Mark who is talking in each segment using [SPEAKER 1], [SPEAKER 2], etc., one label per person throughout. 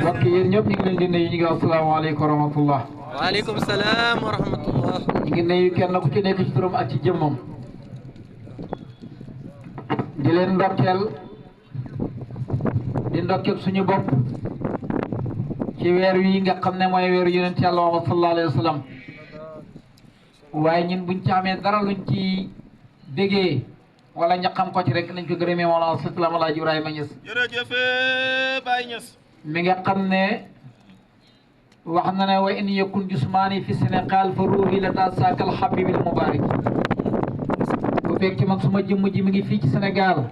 [SPEAKER 1] mbokk yéen ñëpp ñu ngi leen di nuyu ñu ngi wax salaamaaleykum wa rahmatullah.
[SPEAKER 2] waaleykum salaam wa rahmatullah.
[SPEAKER 1] ñu ngi nuyu kenn ku ci nekk ci turam ak ci jëmmam. di leen ndokkeel di ndokkeel suñu bopp ci weer wi nga xam ne mooy weeru yonent Yàlla Muhammad sallallahu alayhi wa sallam waaye ñun buñ ci amee dara luñ ci déggee wala ña xam ko ci rek nañ ko gërëmee Mawlana Salaam Alaaji Ibrahima Niass.
[SPEAKER 3] jërëjëf Baye Niass.
[SPEAKER 1] mi nga xam ne wax na ne wa in yakun jusmaani fi Sénégal fa ruuhi la taa saakal habibil mubarak bu fekk man suma jëmm ji mi ngi fii ci Sénégal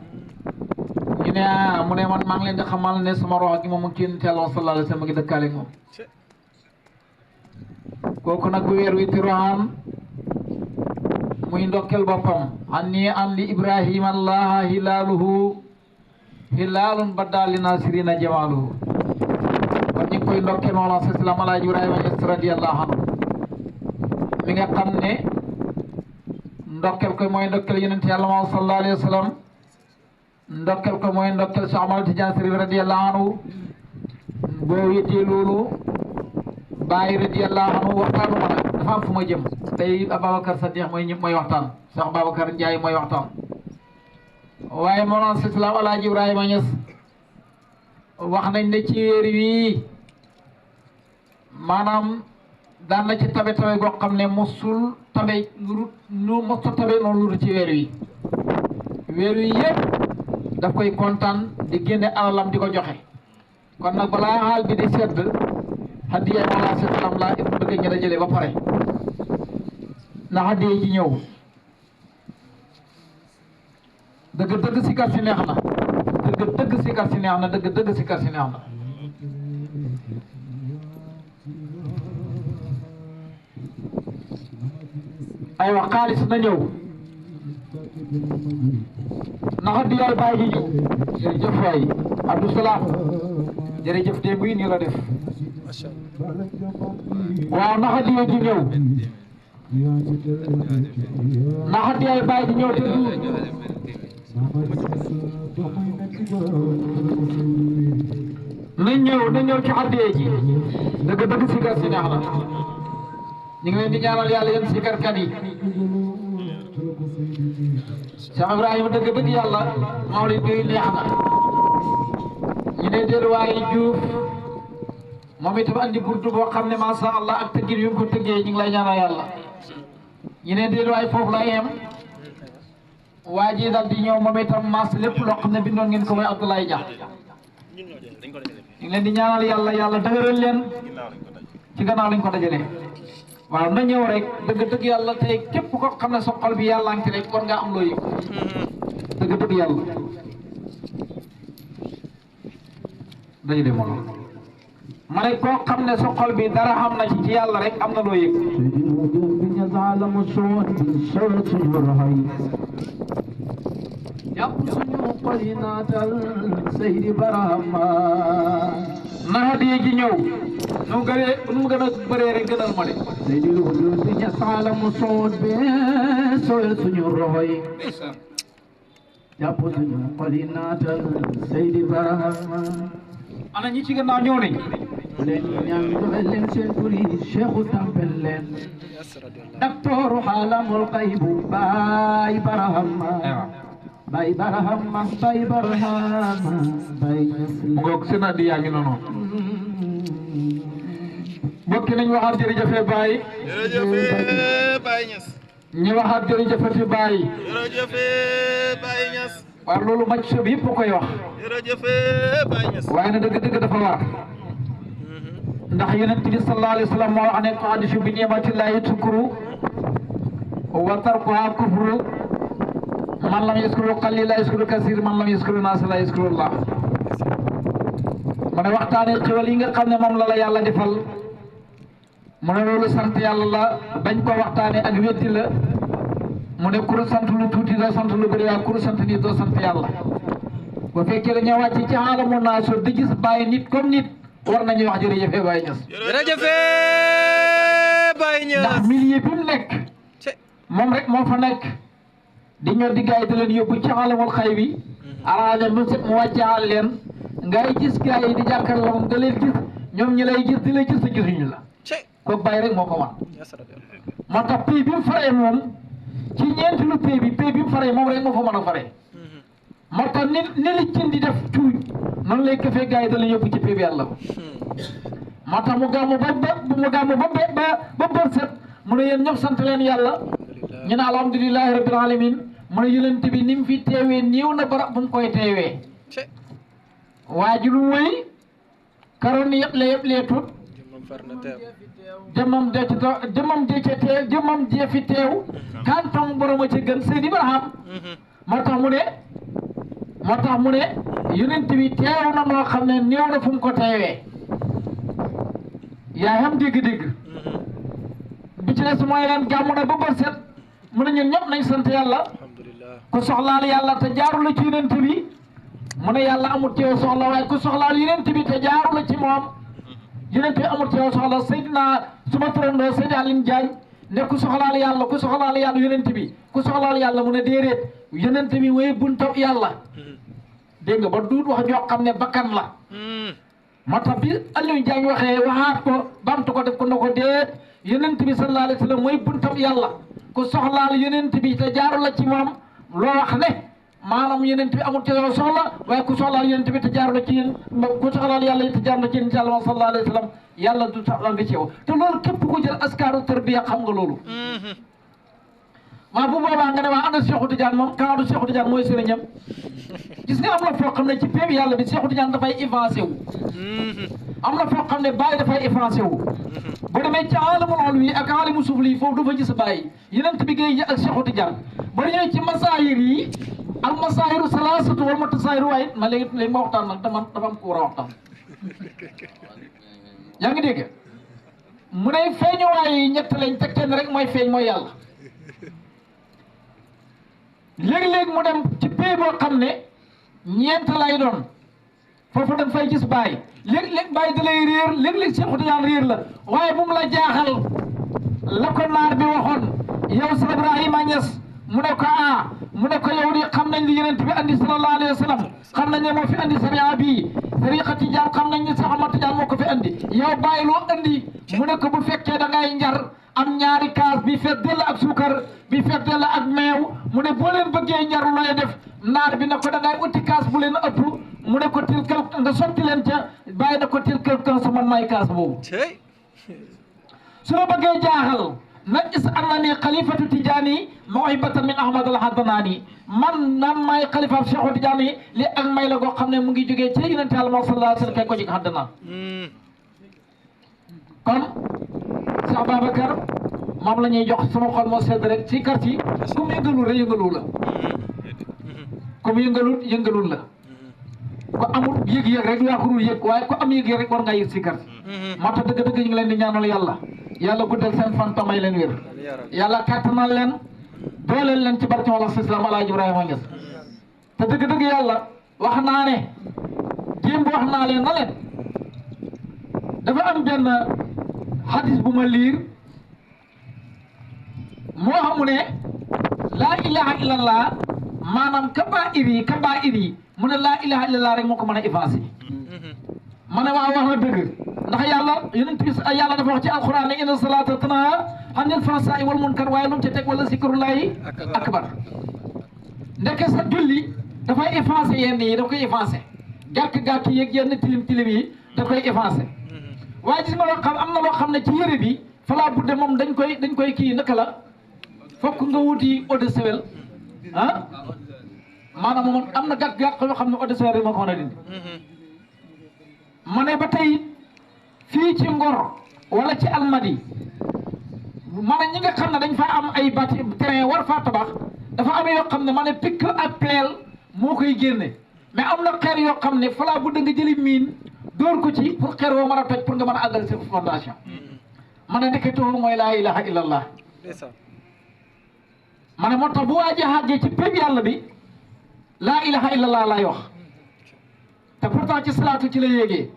[SPEAKER 1] ñu ne mu ne man maa ngi leen di xamal ne sama rox gi moom mu ngi ci yonent Yàlla sallallahu alayhi wa sallam mu ngi dëkkaale moom kooku nag bu weer wi tiroxaan muy ndokkel boppam anni an li Ibrahima allaha hilaaluhu hilaalun badda li nasirina jamaaluhu kon ñu ngi koy ndokkeel Mawlana Salaam Alaaji Ibrahima Niass radiyallahu anhu mi nga xam ne ndokkel ko mooy ndokkel yonent Yàlla Muhammad sallallahu alayhi wa sallam ndokkel ko mooy ndokkel Cheikh Ahmad Tidiane Chérif radiyallahu anhu boo wéetee loolu Baye radiyallahu anhu waxtaanu ma nag dafa am fu ma jëm tey Ababacar Sadiq mooy waxtaan Cheikh Babacar Ndiaye mooy waxtaan waaye Mawlana Salaam Alaaji Ibrahima Niass wax nañ ne ci weer wi maanaam daan na ci tabe goo xam ne mosul tabe lu mosul tabe noonu lu ci weer wi yëpp daf koy kontaan di génne alalam di ko joxe kon nag balaa xaal bi di sedd hadiya Mawlana Salaam laa bëgg ñu dajale ba pare na hadiya ji ñëw dëgg sikar si neex na dëgg sikar si neex na dëgg sikar si neex na aywa xaalis na ñëw na hadiya Baay ji ñëw jërëjëf waay Abdou Salaam jërëjëf démb yi nii la def waaw na hadiya ji ñëw na hadiya Baay ji ñëw te du na ñëw ci hadiya ji dëgg sikar si neex na ñu ngi leen di ñaanal yàlla yéen sikarkat yi Cheikh Ibrahima dëgg yàlla mawlid bi neex na ñu ne delluwaaye Diouf moom itam andi burdu boo xam ne masha Allah ak tëggin yu mu ko tëggee ñu ngi lay ñaanal yàlla ñu ne delluwaay foofu la yem waa ji dal di ñëw moom itam mas lépp loo xam ne bindoon ngeen ko mooy Abdoulaye Dia ñu ngi leen di ñaanal yàlla dëgëral leen ci gannaaw lañ ko dajalee waaw na ñëw rek dëgg yàlla tey képp ko xam ne sa xol bi yàlla ngi rek war nga am loo yëg dëgg yàlla dañu dem moom ma ne koo xam ne sa xol bi dara xam na ci yàlla rek am na loo yëg yàpp suñu xoli naatal Seydi Barahama na hadiya ji ñëw nu mu gën a bëree rek gënal ma de Seydi lu si ña saala mu soot be sooyal suñu roxo yi yàpp suñu xoli naatal Seydi Barahama ana ñi ci gannaaw ñëw nañ leen ñaan joxe leen seen turi Cheikhu tampel leen docteur xaalamul xaybu Baay Barahama Baay Barahama Baay Barahama Baay ngoog seen addi yaa ngi noonu mbokk nañ waxaat jërëjëf Baay
[SPEAKER 3] Baye Niass.
[SPEAKER 1] ñi waxaat jërëjëf Baay
[SPEAKER 3] jërëjëf Baye Niass.
[SPEAKER 1] waaw loolu maj sob yëpp koy wax
[SPEAKER 3] jërëjëf Baye Niass.
[SPEAKER 1] waaye na dëgg dafa war ndax yonent bi sallallahu alayhi wa sallam moo wax ne qa'disu bi ni'matillahi tukru wa tarkuha kufru man lam yaskuru qalil la yaskuru kasir man lam yaskuru nas la yaskuru Allah mu ne waxtaane xéwal yi nga xam ne moom la yàlla defal mu ne loolu sant yàlla la bañ ko waxtaane ak weddi la mu ne kuru sant lu tuuti doo sant lu bëri waaye kuru sant nit doo sant yàlla bu fekkee dañoo wàcc ci aalamu naas di gis bàyyi nit comme nit war nañu wax jërëjëf Baye Niass
[SPEAKER 2] jërëjëf Baye Niass
[SPEAKER 1] ndax milieu bi mu nekk moom rek moo fa nekk di ñor di gaay di leen yóbbu ci alamul xay bi araaja mu wàccaal leen ngay gis gars yi di jàkkaarloo nga leen gis ñoom ñi lay gis di la gis te gisuñu la ko bàyyi rek moo ko wan moo tax pays bi mu faree moom ci ñeenti lu pays bi mu faree moom rek moo fa mën a faree moo tax ni li cin di def cuuj noonu lay këfee gars yi da la yóbbu ci pays bi yàlla ba moo tax mu gàmmu ba bët set mu ne yéen ñëpp sant leen yàlla ñu ne alhamdulilahi rabbil alamin mu ne yonent bi ni mu fi teewee néew na barab bu mu koy teewee waa ji lu muy karoon ni yëpp lee tut jëmmam de ca teew jëmmam jee fi teew kanton borom a ci gën Seydi Ibrahim moo tax mu ne yonent bi teew na noo xam ne néew na fu mu ko teewee yaa xam dégg-dégg bi ci des mooy leen gàmmu na ba bët set mu ne ñun ñëpp nañ sant yàlla ku soxlaal yàlla te jaaru la ci yonent bi mu ne yàlla amul ci yow soxla waaye ku soxlaal yonent bi te jaaru la ci moom yonent bi amul ci yow soxla Seydina suma turandoo Seydi Aline Diagne ne ku soxlaal yàlla yonent bi ku soxlaal yàlla mu ne déedéet yonent bi mooy buntu yàlla dégg nga ba duut wax ñoo xam ne bakkan la moo tax bi Aliou Diagne waxee waxaat ko bamtu ko def ko na ko déet yonent bi sallallahu alayhi wa sallam mooy buntu yàlla ku soxlaal yonent bi te jaaru la ci moom loo wax ne maanaam yonent bi amul ci yow soxla waaye ku soxlaal yonent bi te jaaru la ci yéen ku soxlaal yàlla te jaaru la ci yéen incha allah sallallahu alayhi wa sallam yàlla du soxla nga ci yow te loolu képp ku jël askaaru tarbiya xam nga loolu maa bu boobaa nga ne waa ana Cheikhou Tidiane moom kaadu Cheikhou Tidiane mooy sëriñam gis nga am na foo xam ne ci péeb yàlla bi Cheikhou Tidiane dafay avancé wu am na foo xam ne Baye dafay avancé wu boo demee ci alamul ulwi ak alamu sufli foofu du fa gis Baye yeneen bi ngay ak Cheikhou Tidiane boo ñëwee ci masaahir yi al masaahiru salaasatu wal mutasaahiru waaye ma léegi ma waxtaan nag dafa am ko war a waxtaan yaa ngi dégg mu ne feeñuwaay yi ñett lañ te kenn rek mooy feeñ mooy yàlla léeg-léeg mu dem ci pays boo xam ne ñeent lay doon foofu dañ fay gis Baye léeg-léeg Baye da lay réer léeg-léeg Cheikhou Tidiane réer la waaye bu mu la jaaxal la ko naar bi waxoon yow sa Ibrahima Niass mu ne ko mu ne ko yow di xam nañ li yonent bi andi sallallahu alayhi wa sallam xam nañ ne moo fi andi sariya bi tariqa Tijaan xam nañ ne Seex Ahmad Tijaan moo ko fi andi yow Baye loo andi mu ne ko bu fekkee da ngay njar am ñaari kaas bi fees dell ak suukar bi fees dell ak meew mu ne boo leen bëggee njar looy def naar bi ne ko da ngay utti kaas bu leen ëpp mu ne ko tilkal nga sotti leen ca Baye ne ko tilkal kan su man may kaas boobu su la bëggee jaaxal nag is annani xalifatu Tijaani mawhibatan min Ahmad al-Haddanaani man naan maay xalifa Cheikhou Tidiane li ak may la goo xam ne mu ngi jógee ci yonent Yàlla sallallahu alayhi wa sallam kay ko ci Haddana kon Cheikh Babacar moom la ñuy jox sama xol moo sedd rek ci quartier comme yëngalul rek yëngalul la comme yëngalul la ko amul yëg-yëg rek yaa ko dul yëg waaye ko am yëg-yëg rek war ngaa yëg si quartier moo tax dëgg-dëgg ñu ngi leen di ñaanal yàlla guddal seen fan tamay leen wér yàlla kàttanal leen dooleel leen ci barke wala islam Alaaji Ibrahima Niass te dëgg-dëgg yàlla wax naa ne démb wax naa leen na leen dafa am benn hadis bu ma liir moo xamu ne laa ilaha illallah maanaam kabaa'ir yi mu ne laa ilaha illallah rek moo ko mën a effacé ma ne waaw wax na dëgg ndax yàlla yonent bi yàlla dafa wax ci alquran ne inna salata tanha anil fahsaa'i wal munkar waaye lu mu ca teg wala zikrullahi akbar ndeke sa julli dafay effacé yenn yi da koy effacé gàkk-gàkk yeeg yenn tilim yi da koy effacé waaye gis nga loo xam am na loo xam ne ci yëre bi fala budde moom dañ koy kii naka la fokk nga wuti eau de Javel maanaam moom am na gàkk-gàkk yoo xam ne eau de Javel moo ko mën a dindi ma ne ba tey fii ci Ngor wala ci Almadi ma ne ñi nga xam ne dañ fa am ay bâti terrain war faa tabax dafa am yoo xam ne ma ne pikk ak peel moo koy génne mais am na xeer yoo xam ne fala bu da nga jëli miin dóor ko ci pour xeer woo mën a toj pour nga mën a àggal sa fondation ma ne ndeke toolu mooy laa ilaha illallah ma ne moo tax bu waaji àggee ci pépp yàlla bi laa ilaha illallah laay wax te pourtant ci salaatu ci la yéegee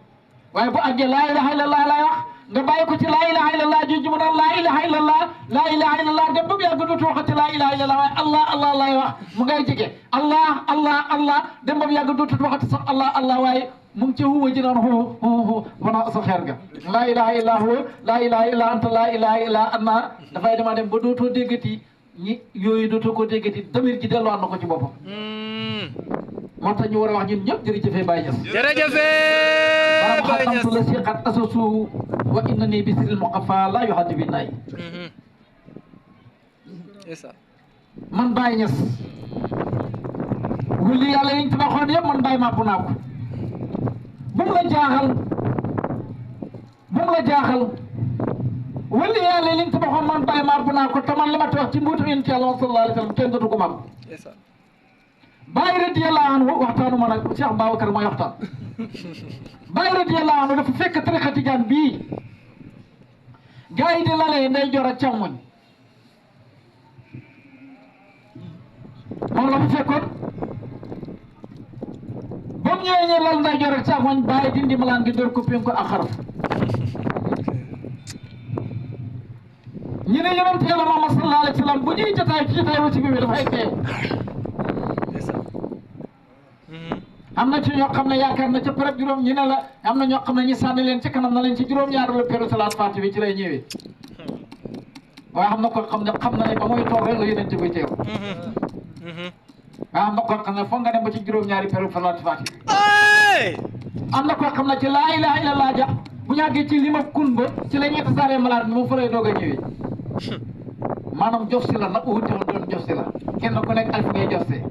[SPEAKER 1] waaye bu àggee laa ilaha illallah laay wax nga bàyyi ko ci laa ilaha illallah jooju mu naan laa ilaha illallah laa ilaha illallah dem ba mu yàgg dootu waxati laa ilaha illallah waaye allah allah lay wax mu ngay jege allah allah allah dem ba mu yàgg dootu waxati sax allah allah waaye mu ngi ci huwa ji naan hu wana sa xeer ga laa ilaha illa huwa laa ilaha illa anta laa ilaha illa anna dafay dema dem ba dootoo déggati ñi yooyu dootoo ko déggati damir ji delluwaat na ko ci boppam moo tax ñu war a wax ñun ñëpp jërëjëfee Baye Niass
[SPEAKER 2] jërëjëfee Baye Niass
[SPEAKER 1] la si xat asasu wa inna ni bisril muqafa la yuhaddi bi nay man Baye Niass wuli yàlla yi ñu tabaxoon yëpp man Baye màpp naa ko bu mu la jaaxal bu mu la jaaxal wuli yàlla yi ñu tabaxoon man Baye màpp naa ko te man li ma wax ci mbuutu yonent Yàlla sallallahu alayhi wa sallam kenn dootu ko màpp Baye radiyallahu anhu waxtaanu ma nag Cheikh Babacar mooy waxtaan Baye radiyallahu anhu dafa fekk tariqa tijaan bii gars yi di lalee nday jor ak càmmoñ moom la fa fekkoon ba mu ñëwee ñu lal nday jor ak càmmoñ Baye dindi malaan gi door ko penku ak xaraf ñu ne yonent Yàlla Muhammad sallallahu alayhi wa sallam bu ñuy jotaay ci jotaay wasi bi dafay teew am na ci ñoo xam ne yaakaar na ca përëb juróom ñu ne la am na ñoo xam ne ñu sànni leen ci kanam na leen ci juróom-ñaar la péru salaat faati bi ci lay ñëwee waaye xam na ko xam ne ba muy toog rek la yeneen ci koy teew waaye am na ko xam ne foog nga dem ba ci juróom-ñaari péru salaat faati bi am na koo xam ne ci laa ilaha illallah ja bu ñu àggee ci lima kun ba ci la ñuy tasaaree malaat bi mu fa lay doog a ñëwee maanaam jof si la nag wuute woon doon jof si la kenn ku nekk alfi ngay jof see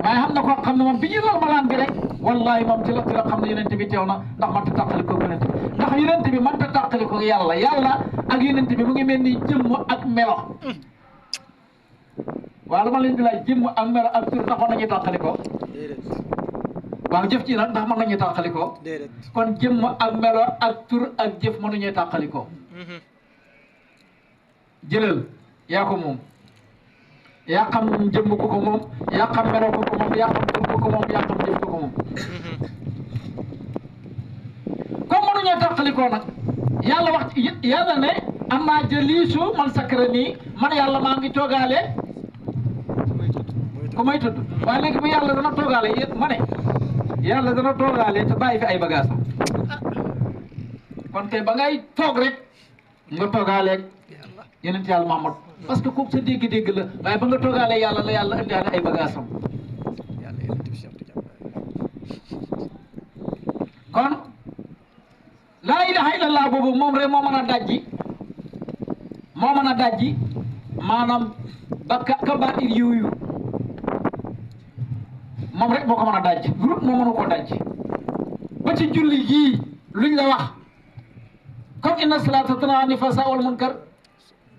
[SPEAKER 1] waaye xam na koo xam ne moom bi ñuy lal malaan bi rek wallahi moom ci la xam ne yonent bi teew na ndax mënta tàqali ko yonent bi ndax yonent bi mënta tàqali ko yàlla ak yonent bi mu ngi mel ni jëmm ak melo waaw lu ma leen di laaj jëmm ak melo ak tur ndax mën nañu tàqali ko waaw jëf ci nag ndax mën nañu tàqali ko kon jëmm ak melo ak tur ak jëf mënuñu tàqali ko jëlal yaa ko moom yaa xam jëmm ko ko moom yaa xam melo ko ko moom yaa xam tur ko ko moom yaa xam jëf ko ko moom comme mënuñoo tàqalikoo nag yàlla wax yàlla ne am naa jëliisu man sakara nii man yàlla maa ngi toogaale ku may tudd waaye léegi bu yàlla dana toogaale ma ne yàlla dana toogaale te bàyyi fi ay bagaasam kon kay ba ngay toog rek nga toogaaleeg yeneen yàlla Muhammad parce que kooku sa dégg-dégg la waaye ba nga toogaale yàlla la yàlla indiwaale ay bagaasam kon laa ilaha illallah boobu moom rek moo mën a dajji maanaam ba kabaa'ir yooyu moom rek moo ko mën a dajji groupe moo mënu ko dajji ba ci julli yii luñ la wax comme inna salaata tanhaa anil fahshaa'i wal munkar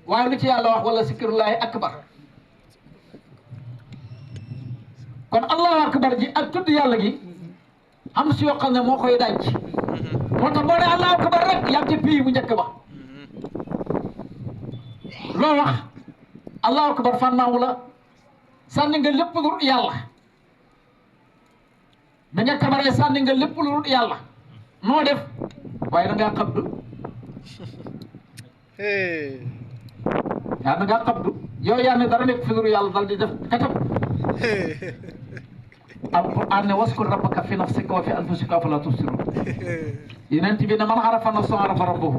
[SPEAKER 1] waaye lu ci yàlla wax wala zikrullahi akbar kon allahu akbar ji ak tudd yàlla gi am si yoo xam ne moo koy daj moo tax boo ne allahu akbar rek yaa ngi ci pays bu njëkk ba loo wax allahu akbar fànnaawu la sànni nga lépp lu dul yàlla da nga kabaree sànni nga lépp lu dul yàlla noo def waaye da ngaa xabdu yaa da ngaa xabdu yow yaa ne dara nekk fi dul yàlla dal di def katab alquran ne waskur rabbaka fi nafsika wa fi anfusika afala tubsirun yonent bi ne man arafa nafsahu arafa rabbahu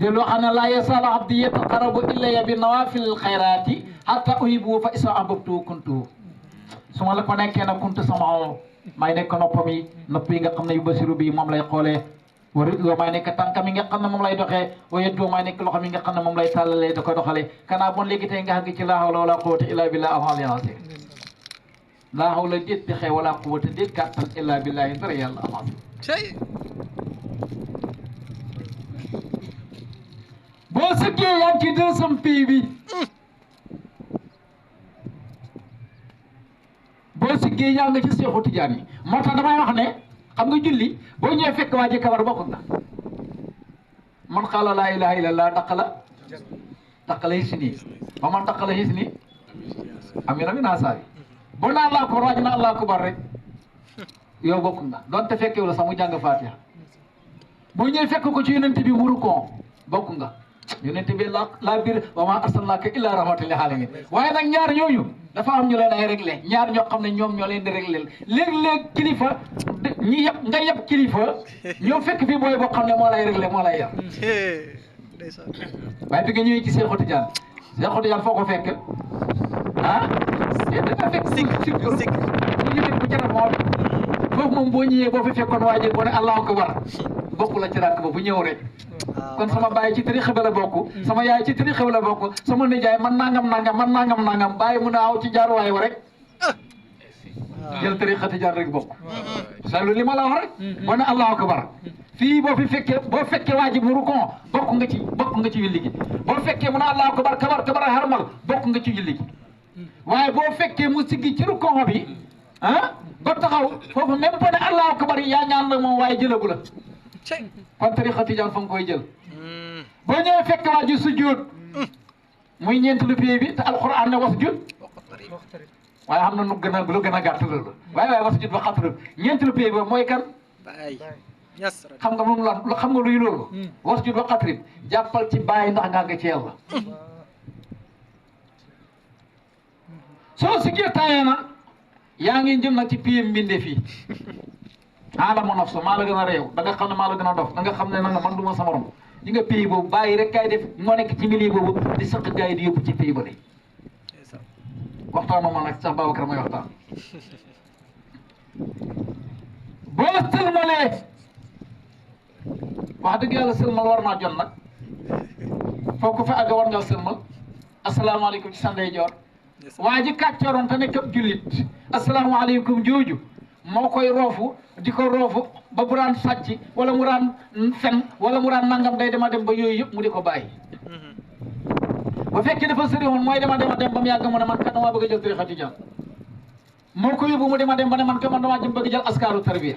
[SPEAKER 1] delloo xam ne laa yazaalu abdi yataqarrabu ilayya bi nawaafilil xayraati hatta uhibbuhu fa izaa ahbabtuhu kuntuhu su ma la ko nekkee nag kuntu sam'ahu may nekk noppam yi nopp yi nga xam ne yu basiru bi moom lay xoolee wa may nekk tànkam yi nga xam ne moom lay doxee wa yeddu may nekk loxo mi nga xam ne moom lay tàllalee da koy doxalee kanaa bon léegi tey nga xam ci laa hawla wala quwwata illa billah al-aliyyil azim laa hawla déet pexe wala quwwata déet kàttan illa billahi dara yàlla al-azim boo sëggee yaa ngi ci deuxième pays bi boo sëggee yaa ngi ci Seexu Tijaan yi moo tax damay wax ne xam nga julli boo ñëwee fekk waa ji kabar bokk nga man qaala laa ilaha illallah daqala hisni wa man daqala hisni amina min asaabi boo naa Allahu akbar waaj na Allahu akbar rek yow bokk nga donte fekkee la sax mu jàng Fatiha boo ñëwee fekk ko ci yonent bi wuru ko bokk nga yonent bi la biir wa maa arsalnaaka illaa rahmatan lil aalamiin waaye nag ñaar ñooñu dafa am ñu leen ay réglé ñaar ñoo xam ne ñoom ñoo leen di réglé léeg-léeg kilifa ñi yëpp nga yëpp kilifa ñoo fekk fii booy boo xam ne moo lay réglé moo lay yar waaye bi nga ñëwee ci Seexu Tijaan Seexu Tijaan foo ko fekk ah dafa fekk sikk ñu def ko ci rafoon foofu moom boo ñëwee boo fi fekkoon waa ji boo ne Allahu akbar bokk la ci rakk ba bu ñëw rek kon sama baay ci tariixa bi la bokk sama yaay ci tariixa bi la bokk sama nijaay man nangam bàyyi mu ne aw ci jaaruwaay wa rek jël tariixa Tijaan rek bokk sa lu li ma la wax rek boo ne Allahu akbar fii boo fekkee waa ji mu rukon bokk nga ci julli gi boo fekkee mu ne Allahu akbar kabar harmal bokk nga ci julli gi waaye boo fekkee mu siggi ci rukon bi ba taxaw foofu même boo ne Allahu akbar yaa ñaan la moom waaye jëlagu la kon tariixa Tijaan fa nga koy jël boo ñëwee fekk waa ji sujjóot muy ñeenteelu pied bi te alxuraan ne wasjud waaye xam na lu gën a gàtt loolu waaye wasjud ba xatrib ñeenteelu pied bi mooy kan xam nga moom la xam nga luy loolu wasjud ba xatrib jàppal ci bàyyi ndax nga ci yàlla soo siggee tayee na yaa ngi jëm nag ci pied mbinde fii alamu nafsa maa la gën a réew da nga xam ne maa la gën a dof da nga xam ne nanga man du ma sama morom ñi nga pays boobu bàyyi rek kay def moo nekk ci milieu boobu di sëq gars yi di yóbbu ci pays ba de waxtaan ma nag sax Babacar may waxtaan boo sëlmalee wax dëgg yàlla sëlmal war naa jot nag foo ko fa àgg war ngaa sëlmal asalaamaaleykum ci sa ndeyjoor waa ji kàccooroon te nekk ab jullit asalaamaaleykum jooju moo koy roofu di ko roofu ba bu daan sàcc wala mu daan fen wala mu daan nangam day dema dem ba yooyu yëpp mu di ko bàyyi bu fekkee dafa sëri woon mooy dema dem ba mu yàgg mu ne man kat damaa bëgg a jël tariixa Tijaan moo ko yóbbu mu dema dem ba ne man kat man damaa jëm bëgg jël askaaru tarbiya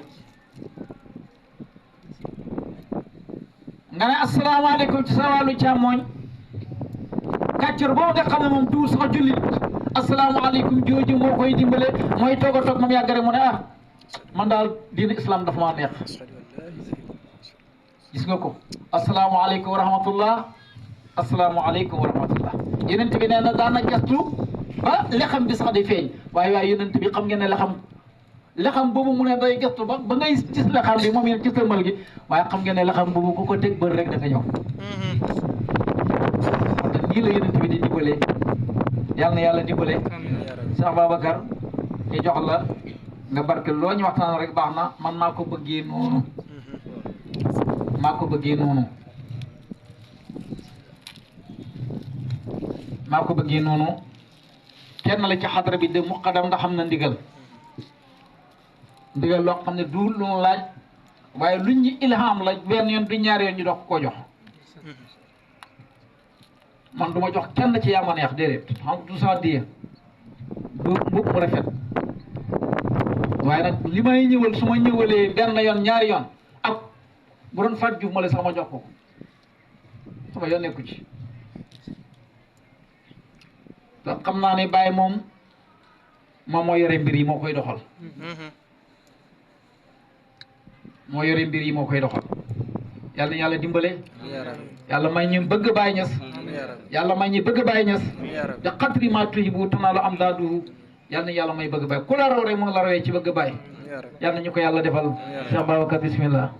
[SPEAKER 1] nga ne asalaamaaleykum ci sa wàllu càmmooñ kàccor boobu nga xam ne moom du sax jullit asalaamaaleykum jooju moo koy dimbale mooy toog a toog moom yàgg rek mu ne man daal diine islam dafa maa neex gis nga ko asalaamaaleykum wa rahmatullah asalaamaaleykum wa rahmatullah yonent bi nee na daan na gestu ba lexam bi sax di feeñ waaye yonent bi xam ngeen ne lexam boobu mu ne day gestu ba ngay gis lexam bi moom yéen ci sëlmal gi waaye xam ngeen ne lexam boobu ku ko teg bër rek dafa ñëw te nii la yonent bi di dimbalee yàlla na yàlla dimbale Cheikh Babacar ñu jox la nga barke loo ñu waxtaan rek baax na man maa ko bëggee noonu kenn la ci xadara bi de muqaddam nga xam na ndigal loo xam ne du lu laaj waaye luñ ñu ilham la benn yoon du ñaari yoon ñu dox ko jox man du ma jox kenn ci yaa ma neex déedéet xam du saa diye du mbub mu rafet waaye nag li may ñëwal su ma ñëwalee benn yoon ñaari yoon ak bu doon fat juf ma la sax ma jox ko sama yoon nekku ci te xam naa ne Baye moom moo yore mbir yi moo koy doxal yàlla na yàlla dimbale yàlla may ñu bëgg Baye Niass yàlla may ñu bëgg Baye Niass da xatri ma tuhibbu tanaalu amdaaduhu yàlla na yàlla may bëgg Baye ku la raw rek mu la rawee ci bëgg Baye yàlla na ñu ko yàlla defal Cheikh Babacar bismillah